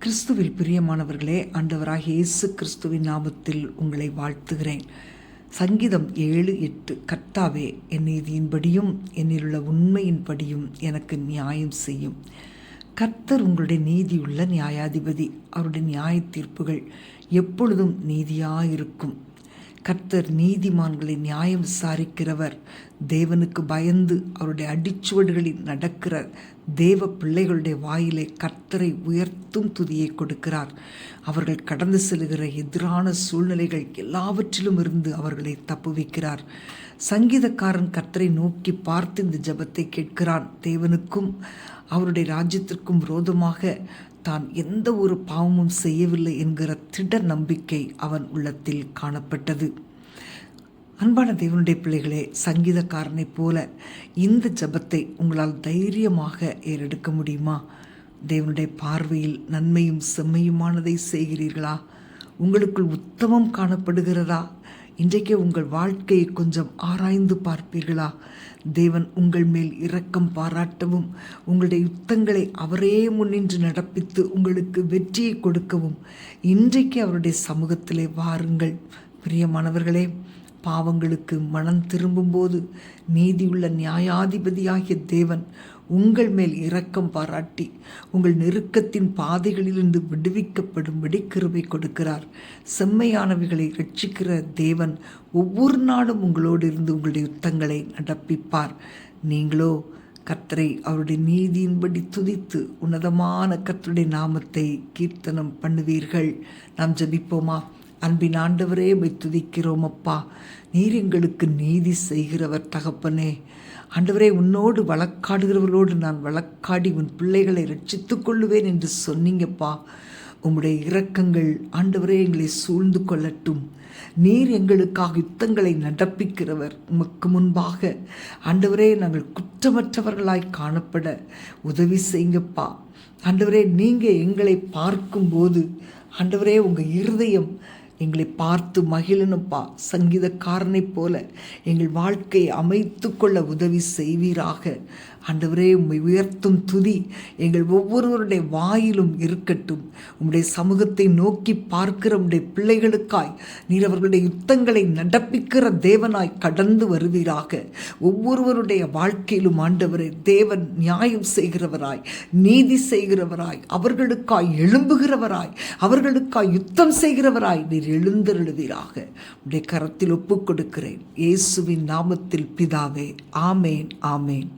கிறிஸ்துவில் பிரியமானவர்களே, ஆண்டவராகிய இயேசு கிறிஸ்துவின் நாமத்தில் உங்களை வாழ்த்துகிறேன். சங்கீதம் 7:8 கர்த்தாவே, என் நீதியின்படியும் என்னிலுள்ள உண்மையின்படியும் எனக்கு நியாயம் செய்யும். கர்த்தர் உங்களுடைய நீதியுள்ள நியாயாதிபதி. அவருடைய நியாய தீர்ப்புகள் எப்பொழுதும் நீதியாயிருக்கும். கர்த்தர் நீதிமான்களை நியாயம் விசாரிக்கிறவர். தேவனுக்கு பயந்து அவருடைய அடிச்சுவடுகளில் நடக்கிற தேவ பிள்ளைகளுடைய வாயிலே கர்த்தரை உயர்த்தும் துதியை கொடுக்கிறார். அவர்கள் கடந்து செல்கிற எதிரான சூழ்நிலைகள் எல்லாவற்றிலும் இருந்து அவர்களை தப்புவிக்கிறார். சங்கீதக்காரன் கர்த்தரை நோக்கி பார்த்து இந்த ஜெபத்தை கேட்கிறான். தேவனுக்கும் அவருடைய ராஜ்யத்திற்கும் விரோதமாக தான் எந்த ஒரு பாவமும் செய்யவில்லை என்கிற திட நம்பிக்கை அவன் உள்ளத்தில் காணப்பட்டது. அன்பான தேவனுடைய பிள்ளைகளே, சங்கீதக்காரனைப் போல இந்த ஜெபத்தை உங்களால் தைரியமாக ஏறெடுக்க முடியுமா? தேவனுடைய பார்வையில் நன்மையும் செம்மையுமானதை செய்கிறீர்களா? உங்களுக்குள் உத்தமம் காணப்படுகிறதா? இன்றைக்கே உங்கள் வாழ்க்கையை கொஞ்சம் ஆராய்ந்து பார்ப்பீர்களா? தேவன் உங்கள் மேல் இரக்கம் பாராட்டவும், உங்களுடைய யுத்தங்களை அவரே முன்னின்று நடப்பித்து உங்களுக்கு வெற்றியை கொடுக்கவும் இன்றைக்கு அவருடைய சமூகத்திலே வாருங்கள். பிரியமானவர்களே, பாவங்களுக்கு மனம் திரும்பும்போது நீதியுள்ள நியாயாதிபதியாகிய தேவன் உங்கள் மேல் இரக்கம் பாராட்டி உங்கள் நெருக்கத்தின் பாதைகளிலிருந்து விடுவிக்கப்படும்படி கிருபை கொடுக்கிறார். செம்மையானவைகளை ரட்சிக்கிற தேவன் ஒவ்வொரு நாளும் உங்களோடு இருந்து உங்களுடைய யுத்தங்களை நடப்பிப்பார். நீங்களோ கர்த்தரை அவருடைய நீதியின்படி துதித்து உன்னதமான கர்த்தருடைய நாமத்தை கீர்த்தனம் பண்ணுவீர்கள். நாம் ஜெபிப்போமா? அன்பின் ஆண்டவரே, உம்மை துதிக்கிறோம் அப்பா. நீர் எங்களுக்கு நீதி செய்கிறவர் தகப்பனே. ஆண்டவரே, உன்னோடு வழக்காடுகிறவர்களோடு நான் வழக்காடி உன் பிள்ளைகளை ரட்சித்துக் கொள்ளுவேன் என்று சொன்னீங்கப்பா. உம்முடைய இரக்கங்கள் ஆண்டவரே எங்களை சூழ்ந்து கொள்ளட்டும். நீர் எங்களுக்காக யுத்தங்களை நடப்பிக்கிறவர். உமக்கு முன்பாக ஆண்டவரே நாங்கள் குற்றமற்றவர்களாய் காணப்பட உதவி செய்யுங்கப்பா. ஆண்டவரே, நீங்கள் எங்களை பார்க்கும்போது ஆண்டவரே உங்கள் இருதயம் எங்களை பார்த்து மகிழனுப்பா. சங்கீதக்காரனைப் போல எங்கள் வாழ்க்கையை அமைத்து கொள்ள உதவி செய்வீராக. ஆண்டவரே, உம்மை உயர்த்தும் துதி எங்கள் ஒவ்வொருவருடைய வாயிலும் இருக்கட்டும். உம்முடைய சமூகத்தை நோக்கி பார்க்கிற உம்முடைய பிள்ளைகளுக்காய் நீர் அவர்களுடைய யுத்தங்களை நடப்பிக்கிற தேவனாய் கடந்து வருவீராக. ஒவ்வொருவருடைய வாழ்க்கையிலும் ஆண்டவரே, தேவன் நியாயம் செய்கிறவராய், நீதி செய்கிறவராய், அவர்களுக்காய் எழும்புகிறவராய், அவர்களுக்காய் யுத்தம் செய்கிறவராய் நீர் எழுந்தருளுவீராக. உடைய கரத்தில் ஒப்புக் கொடுக்கிறேன். இயேசுவின் நாமத்தில் பிதாவே. ஆமேன், ஆமேன்.